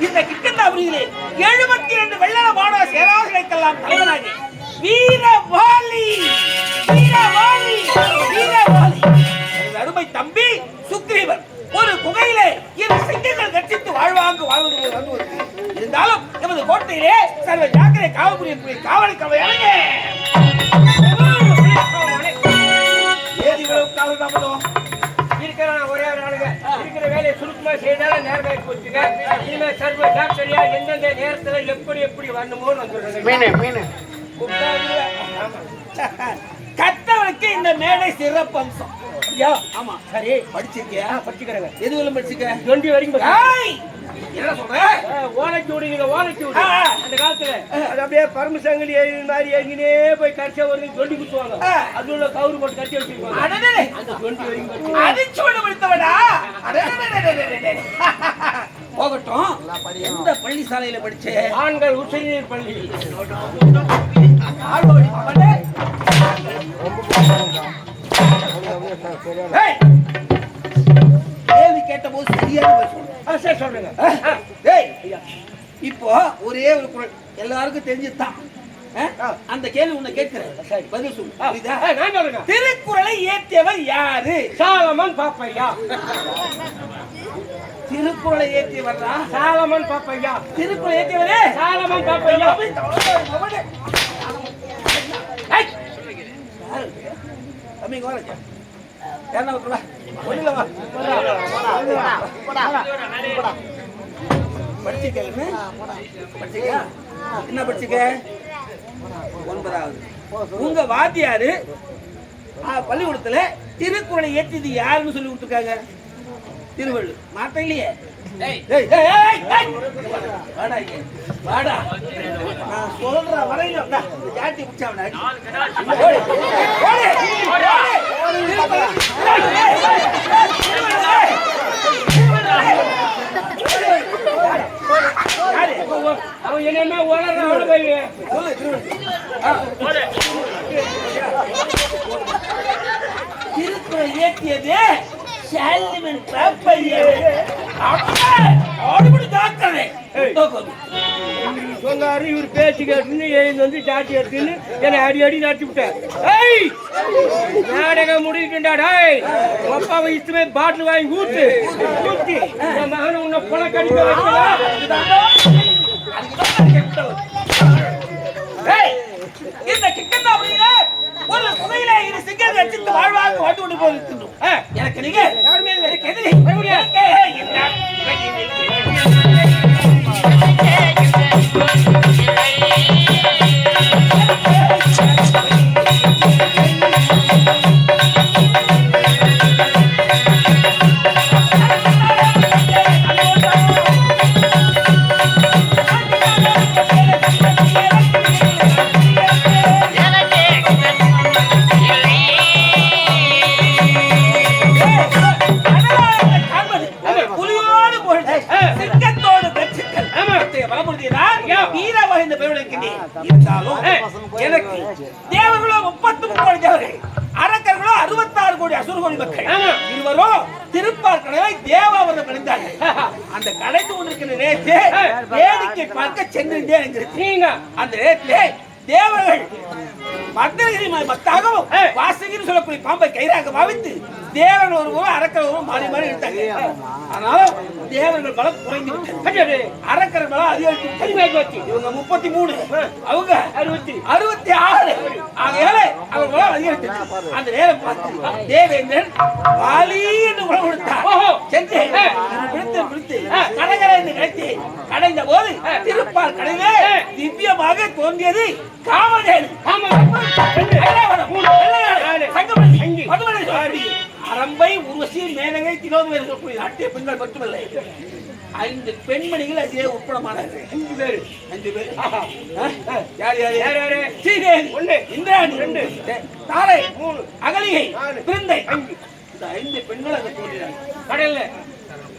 இந்த கிக்கந்தாபுரியிலே 72 வெள்ளன மாட சேராசனைக்கெல்லாம் தலைவனாகி வீரவாளி வீரவாளி வீரவாளி அருமை தம்பி சுக்ரீவன் ஒரு குகையிலே 2 சிங்கங்கள் கட்சித்து வாழ்வாங்கு வாழ்வது இருந்தாலும் எமது கோட்டையிலே சர்வ ஜாக்கிரை காவல் புரியக்கூடிய காவலை கவையாளுங்க. ஏதி இவ்வளவு காவல் தாமதம் இருக்கிற ஒரே நாளுங்க இருக்கிற வேலையை சுருக்கமா செய்தாலும் நேரமாக போச்சுங்க. இனிமே சர்வ ஜாக்கிரதையா எந்தெந்த நேரத்துல எப்படி எப்படி வரணுமோ வந்துடுறேன். கத்தவனுக்கு இந்த மேடை சிறப்பு அம்சம். ஐயா ஆமா சரி படிச்சிருக்கியா? படிச்சுக்கிறேங்க. எதுவரை படிச்சுக்க? 20 வரைக்கும் என்ன சொல்ற? ஓலைச்சூடி நீங்க ஓலைச்சூடி அந்த காலத்துல அது அப்படியே பரம சங்கிலி மாதிரி எங்கினே போய் கடைசியா ஒரு 20 குத்துவாங்க. அது உள்ள கவுரு போட்டு கட்டி வச்சிருப்பாங்க. அந்த 20 வரைக்கும் அடிச்சோடு படித்தவடா. போகட்டும். எந்த பள்ளி சாலையில படிச்சே? ஆண்கள் உச்சநீர் பள்ளி. கேள்வி கேட்ட போது சரியான சொல்றேங்க. இப்போ ஒரே ஒரு குரல் எல்லாருக்கும் தெரிஞ்சுதான். அந்த கேள்வி உன்னை கேட்கிறேன், பதில் சொல்லு. திருக்குறளை இயற்றியவர் யாரு? சாலமன் பாப்பையா. திருக்குறளை ஏற்றியவர்தா சாலமன் பாப்பையா. திருக்குறளை ஏற்றியவரே சாலமன் பாப்பையா. தம்பிங்க வரங்க என்ன விட்டுவா ஒண்ணுல வா படிச்சிக்க படிச்சிக்க என்ன படிச்சிக்க? 9வது. உங்க வாத்தியாரு பள்ளிக்கூடத்துல திருக்குறளை ஏற்றியது யாருன்னு சொல்லி கொடுத்துருக்காங்க? திருவள்ளுவர். மாத்த இல்லையே. வாடா நான் சொல்ற வரையில ஜாட்டி பிடிச்சா அவன் என்ன வளர்ற திருக்குறள் இயற்றியது சாலமன் பாப்பையா. ஆடுபடி டாக்டரே சொன்னாரு. இவர் பேச்சு கேட்டுன்னு எழுந்து வந்து சாட்டி எடுத்துன்னு என்னை அடி அடி நடத்தி விட்டார். நாடகம் முடிக்கின்றாடா. அப்பாவை இஷ்டமே பாட்டில் வாங்கி ஊத்து ஊத்தி என் மகன் உன்னை புலக்கடிக்க வைக்கலாம். இந்த கிக்கந்தாபுரியில ஒரு குகையில 2 சிங்கங்கள் கட்சித்து வாழ்வாங்க வந்து கொண்டு போயிருக்கணும். எனக்கு நீங்க யாருமே எனக்கு எதிரி எனக்கு தேவர்களோ 33 கோடி தேவர்கள், அரக்கர்களோ 66 கோடி அசுர கோடி மக்கள். இருவரும் திருப்பார் கடலை தேவாவரம் அடைந்தார்கள். அந்த கடைந்து கொண்டிருக்கிற நேரத்தை வேடிக்கை பார்க்க சென்றிருந்தேன். அந்த நேரத்திலே தேவர்கள் மத்தகிரி மத்தாகவும் வாசகிரி சொல்லக்கூடிய பாம்பை கயிறாக பாவித்து தேவர்கள் ஒருவரும் அரக்கர்களும் மாறி மாறி எடுத்தாங்க. ஆனாலும் தேவர்கள் பலம் குறைந்து விட்டது, அரக்கர்கள் பலம் அதிகரித்து இவங்க 33 அவங்க 66 ஆகையால அவங்க பலம் அதிகரித்து அந்த நேரம் பார்த்து தேவேந்திரன் வாலி என்று குலம் கொடுத்தார். சென்று பிடித்து கடைகளை என்று கிடைத்து கடைந்த போது திருப்பார் கடையிலே திவ்யமாக தோன்றியது காமதேனு. அரம்பை உருவசி மேலகை திலோதமை இருக்கக்கூடிய நாட்டிய பெண்கள் மட்டுமல்ல, 5 பெண்மணிகள் அதிலே உட்படமானார்கள். 5 பேர். யார் யார் யார் யாரு? ஸ்ரீதேவி 1, இந்திராணி 2, தாரை 3, அகலிகை பிருந்தை 5. இந்த 5 பெண்கள் அங்க தோன்றினார்கள். கடல்ல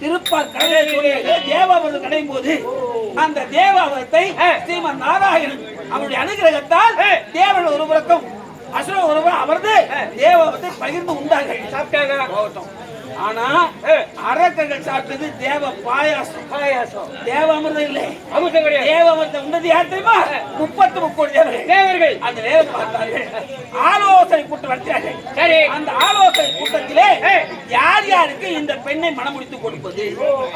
திருப்பார் கடலை தோன்றிய தேவாவரம் கடையும் போது அந்த தேவாவரத்தை ஸ்ரீமன் நாராயணன் அவருடைய அனுகிரகத்தால் தேவன் ஒரு புறக்கம் அசுர ஒருவர் அமர்ந்து தேவாவரத்தை பகிர்ந்து உண்டார்கள். சாப்பிட்டாங்க. போகட்டும். ஆனா அரக்கர்கள் சாப்பிட்டது தேவ பாயாசம். தேவ அமிர்தம் இல்லை, அமிர்தம் கிடையாது. தேவ அமிர்தம் உண்டது யார் தெரியுமா? 33 தேவர்கள். அந்த தேவன் பார்த்தார்கள், ஆலோசனை கூட்டம் நடத்தினார்கள். சரி, அந்த ஆலோசனை கூட்டத்திலே யார் யாருக்கு இந்த பெண்ணை மணமுடித்து கொடுப்பது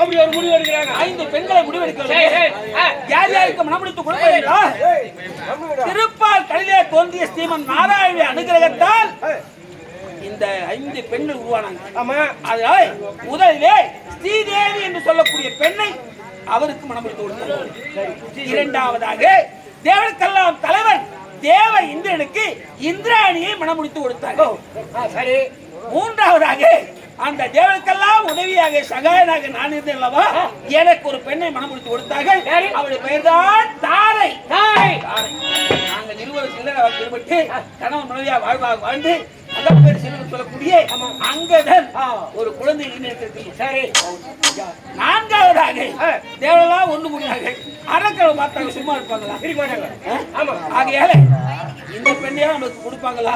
அப்படி ஒரு முடிவு எடுக்கிறாங்க. 5 பெண்களை முடிவெடுக்க. யார் யாருக்கு மணமுடித்து கொடுப்பது? திருப்பால் கடலிலே தோன்றிய ஸ்ரீமன் நாராயண அனுகிரகத்தால் இந்த 5 பெண்கள் உருவானாங்க. ஆமா, அதனால முதலிலே ஸ்ரீதேவி என்று சொல்லக்கூடிய பெண்ணை அவருக்கு மணமுடித்து கொடுத்தார். இரண்டாவதாக தேவர்களுக்கெல்லாம் தலைவன் தேவ இந்திரனுக்கு இந்திராணியை மணமுடித்து கொடுத்தார். சரி, மூன்றாவதாக அந்த தேவனுக்கெல்லாம் உதவியாக சகாயனாக நான் இருந்தேன் அல்லவா, எனக்கு ஒரு பெண்ணை மணமுடித்து கொடுத்தார்கள். அவளுடைய பெயர் தான் தாரை. நாங்கள் இருவரும் சில்லறை ஈடுபட்டு கணவன் மனைவியா வாழ்ந்து அகப்பேர் செல்வம் சொல்லக்கூடிய அங்கதன் ஒரு குழந்தை இருக்கு. சரி, நான்காவதாக தேவரெல்லாம் ஒன்று முடியார்கள். அரக்கரை பார்த்தாங்க, சும்மா இருப்பாங்களா? இருக்க மாட்டாங்க. ஆகையால இந்த பெண்ணையா நமக்கு கொடுப்பாங்களா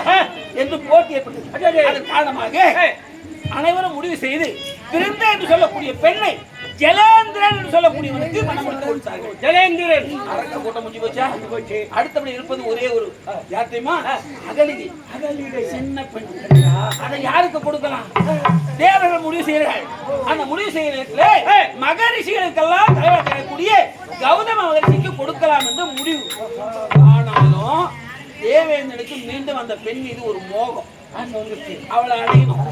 என்று போட்டி ஏற்பட்டது. அதன் காரணமாக அனைவரும் முடிவு செய்து பிருந்தா என்று சொல்லக்கூடிய பெண்ணை ஜலேந்திரன் என்று சொல்லக்கூடியவனுக்கு மணமுடித்து கொடுத்தார்கள். ஜலேந்திரன் அரக்க கூட்டம் முடிஞ்சு போச்சு. அடுத்தபடி இருப்பது ஒரே ஒரு யார் தெரியுமா? அகலிகை. சின்ன பெண். அதை யாருக்கு கொடுக்கலாம்? தேவர்கள் முடிவு செய்கிறார்கள். அந்த முடிவு செய்யறதுல மகரிஷிகளுக்கெல்லாம் தலைவர் தரக்கூடிய கௌதம மகரிஷிக்கு கொடுக்கலாம் என்று முடிவு. ஆனாலும் தேவேந்திரனுக்கு மீண்டும் அந்த பெண் மீது ஒரு மோகம். அவளை அடையணும்,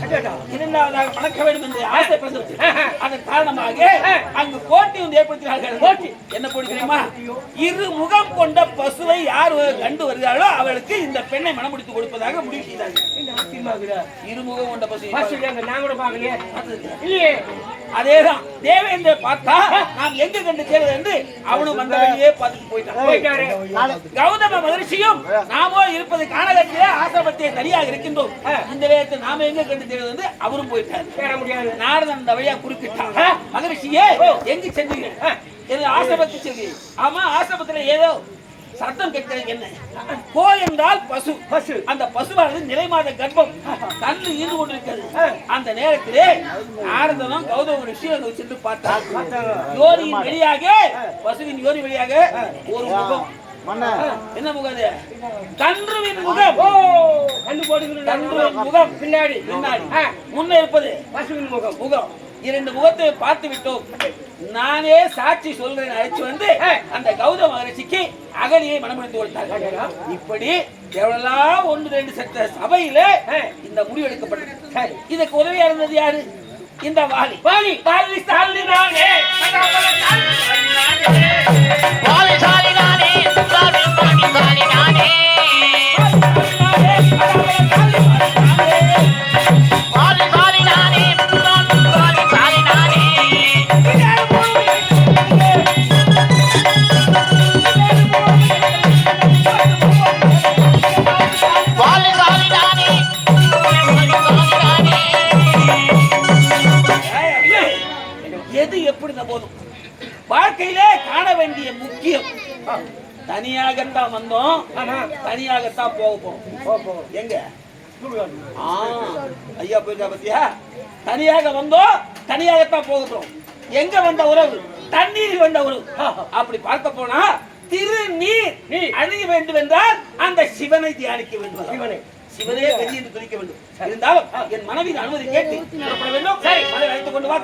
இரண்டாவதாக மணக்க வேண்டும் என்று ஆசைப்படுகிறது. அதன் காரணமாக அங்கு போட்டி ஒன்று ஏற்படுத்தினார்கள். போட்டி என்ன போட்டி தெரியுமா? இரு முகம் கொண்ட பசுவை யார் கண்டு வருகிறார்களோ அவளுக்கு இந்த பெண்ணை மணமுடித்து கொடுப்பதாக முடிவு செய்தார்கள். இருமுகம் கொண்ட பசு இல்லையே, அதேதான் தேவேந்திர பார்த்தா நாம் எங்க கண்டு தேர்தல் என்று அவனும் வந்த வழியே பார்த்துட்டு போயிட்டாரு. கௌதம மகரிஷியும் நாமோ இருப்பது காணகத்திலே ஆசிரமத்தை தனியாக இருக்கின்றோம், இந்த நேரத்தை நாம எங்க கண்டு தேர்தல் என்று அவரும் போயிட்டாரு. நாரதன் அந்த வழியா குறுக்கிட்டான். மகரிஷியே எங்கு சென்றீர்கள்? ஆசிரமத்தை சென்றீர்கள். ஆமா, ஆசிரமத்தில் ஏதோ சத்தம் கேட்கிறது. என்ன? கோ என்றால் பசு. பசு, அந்த பசுவானது நிலைமாத கர்ப்பம் கண்ணு ஈடு கொண்டிருக்கிறது. அந்த நேரத்திலே நாரதனும் கௌதம ரிஷியும் சென்று பார்த்தார். யோனியின் வெளியாக, பசுவின் யோனி வெளியாக ஒரு முகம். என்ன முகம்? கன்றுவின் முகம். கன்றுவின் முகம் பின்னாடி முன்னே இருப்பது பசுவின் முகம். முகம் இரண்டு முகத்தை பார்த்து விட்டோம். நானே சாட்சி சொல்றேன். அழைச்சு வந்து அந்த கௌதம மகரிஷிக்கு அகலியை மணமுடித்து கொடுத்தார்கள். இப்படி எவ்வளவு 1-2 செத்த சபையில இந்த முடிவு எடுக்கப்பட்டது. இதுக்கு உதவியா இருந்தது யாரு? இந்த வாலி. வாலி வாலி சாலி நானே வாலி சாலி நானே சாலி நானே நானே வாழ்க்கையிலே காண வேண்டிய முக்கியம். தனியாகத்தான் வந்தோம், தனியாகத்தான் போக எங்க ஐயா போயிட்டா பத்தியா? தனியாக வந்தோம், தனியாகத்தான் போகிறோம். எங்க வந்த உறவு? தண்ணீரில் வந்த உறவு. அப்படி பார்க்க போனா திருநீர் அணிய வேண்டும் என்றால் அந்த சிவனை தியானிக்க வேண்டும். சிவனே கதி என்று துதிக்க வேண்டும். இருந்தாலும் என் மனைவியின் அனுமதி கேட்டு வேண்டும். சரி, அதை வைத்துக் கொண்டு வா.